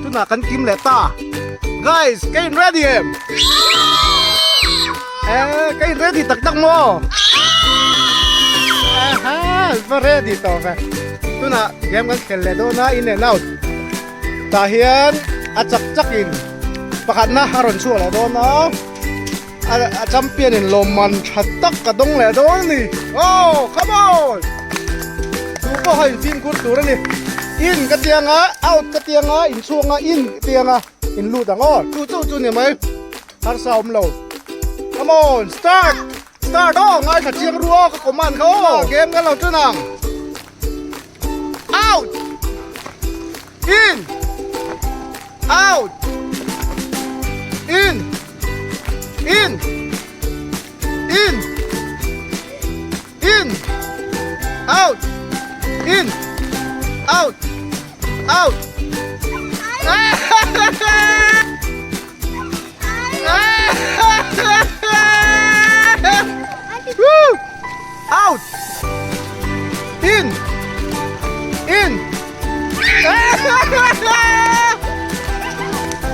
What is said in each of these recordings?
tu na kan kim le ta guys kain ready em kain ready tak tak mo va ready to ve tu na game kan khel le do na in and out ta hian a chak chakin pakhat na haron chu la do na a champion in loman thatak ka dong le do ni oh come on tu ko hai tin kur tur ni in ka tianga out ka tianga in chuanga in tianga in lu dang o chu ni mai har sa lo come on start oh ngai ka chiang ruo ka command kho game ka lo chu nang out in out in out in out out Woo! Out in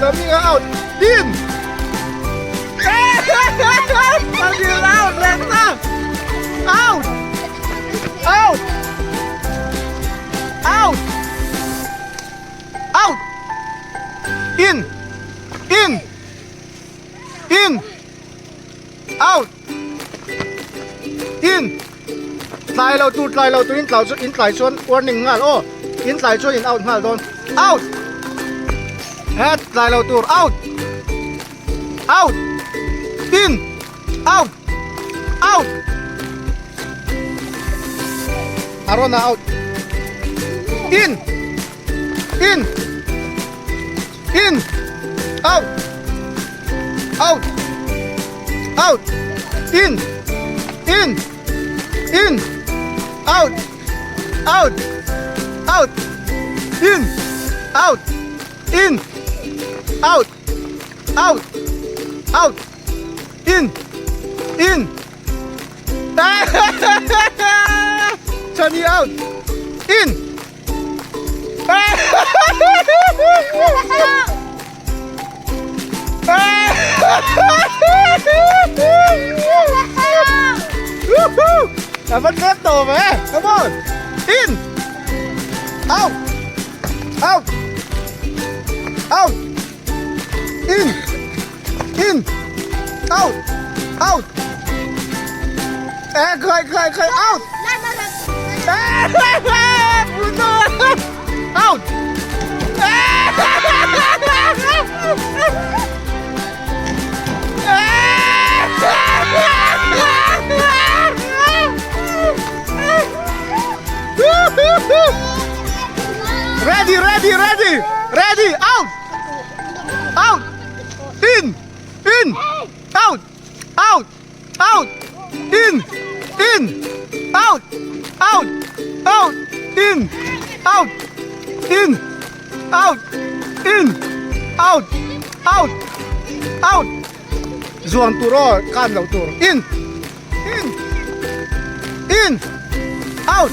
sabi nga out in sabi nga out Rekta out out out out in out in try lâu tu in try chuan warning ngal o in try chuan in out ngal don out head try lâu tu out out in out out arona out in out out out in out out out in out out out out in Johnny out in dapat neto eh come on in out out out in out out khai out out ready out out in out out out in out out out in out out out out out zuan turo kan lo tur in out in out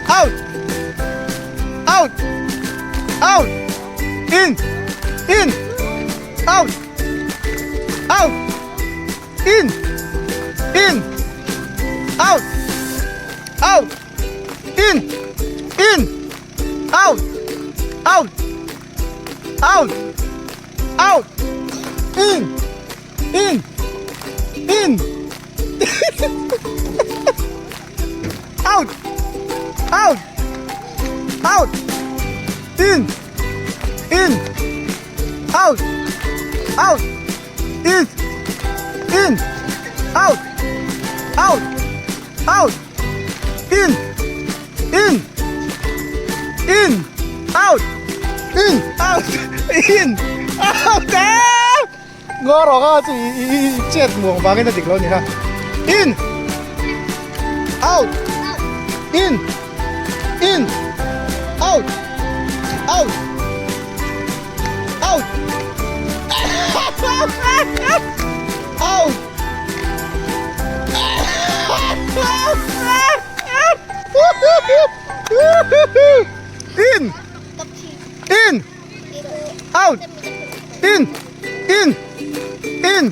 out out out in out out in out out in out out out out in out out out in out out in out out out in out out out ngoro ka si chat mo bakit na tiklaw niya in out out out out out In. In. Out. In. In. In.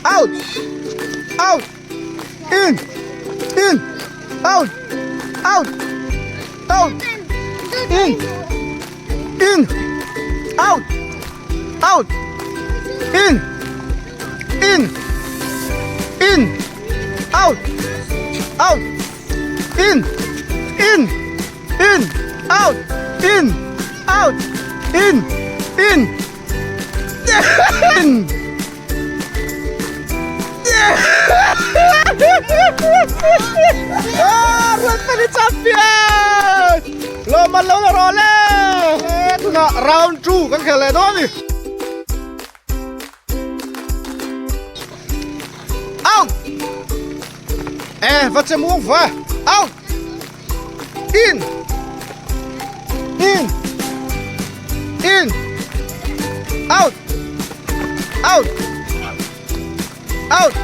Out. Out. In. In. Out. Out. Out. In. In. Out. Out. In. In. In. Out. Out. In. In. In. Out. In. Out. In. In. In. Ah, Ronald ni champion! Loman lang na role! Ito na, round 2 kan kaya doon eh. Out! Vad ska move va? Out! In! In! In! Out! Out! Out!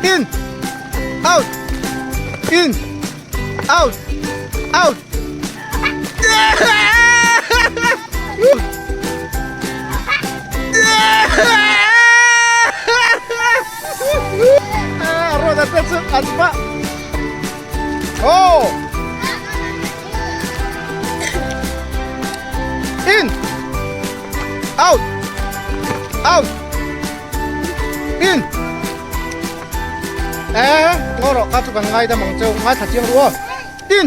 In! Out! In! Out! Out! Roda terus apa? Oh! In! Out! Out! In! ngoro katu kan ngai da mangchau ngai thachim ruo. In!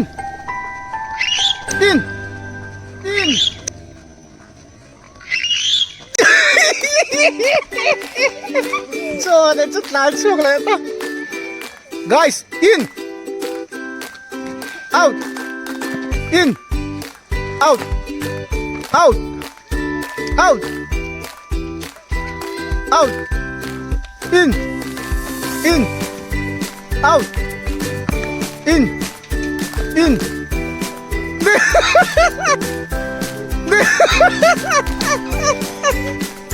In! In! So, det är klart så glada. Guys, in! Out! In! Out! Out! Out! Out! In! In! Out! In! In!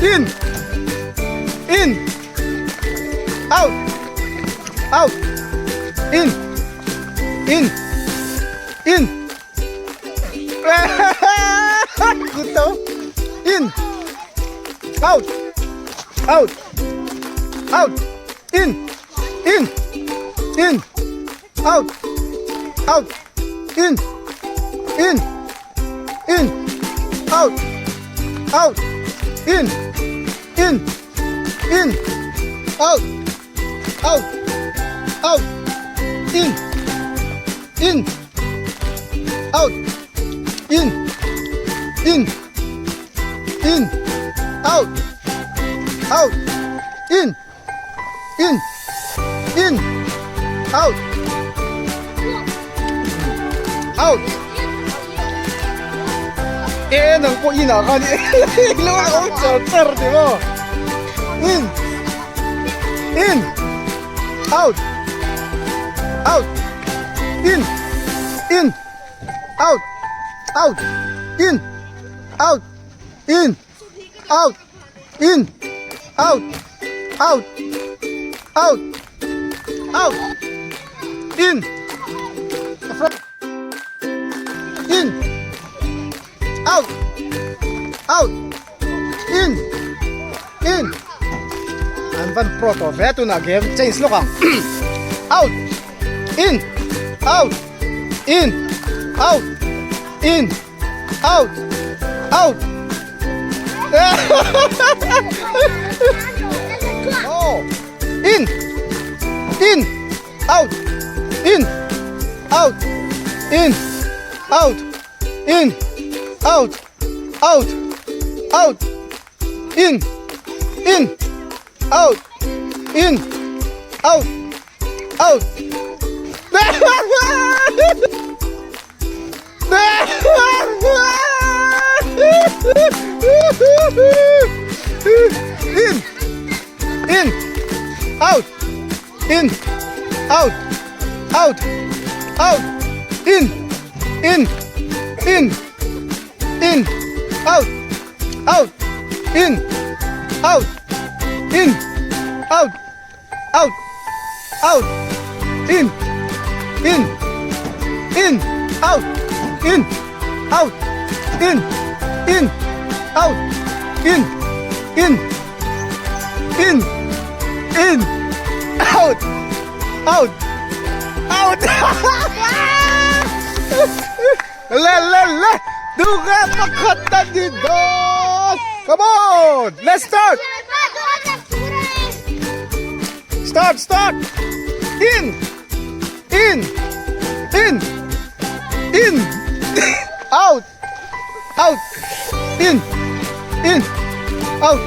In! In! Out! Out! In! In! In! Good though. In! Out! Out! Out! In! In! In! Out! Out! In! In! In! Out! Out! In! In! In! Out! Out! Out! In! In! Out! In! In! In! Out! Out! In! In! In! Out! Out! Nang po ina ka ni luwa ko charter di mo. In! In! Out! Out! In! In! Out! Out! In! Out! In! Out! In! Out! Out! Out! Out! In! In! Out! Out! In! In! Ang van proto, veto na game, change lo kang. Out! In! Out! In! Out! In! Out! Out! Oh! In! In! Out! In! Out! In! Out! In! Out! Out! Out! In! In! Out! In! Out! Out! In! In! Out! In! Out! Out! Out! In! In! In! In! Out! Out! In! Out! In! Out! Out! Out! In! In! in, out, in, out, in, out, in, out, out, out. La, duga pakatan dito. Come on, let's start. Start. In, out,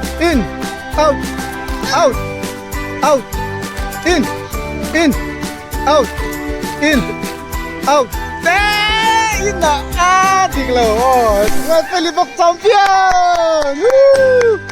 in, out, out, out, in, out, out. Yun na ating lawas. Mga Pilipok champion! Woo!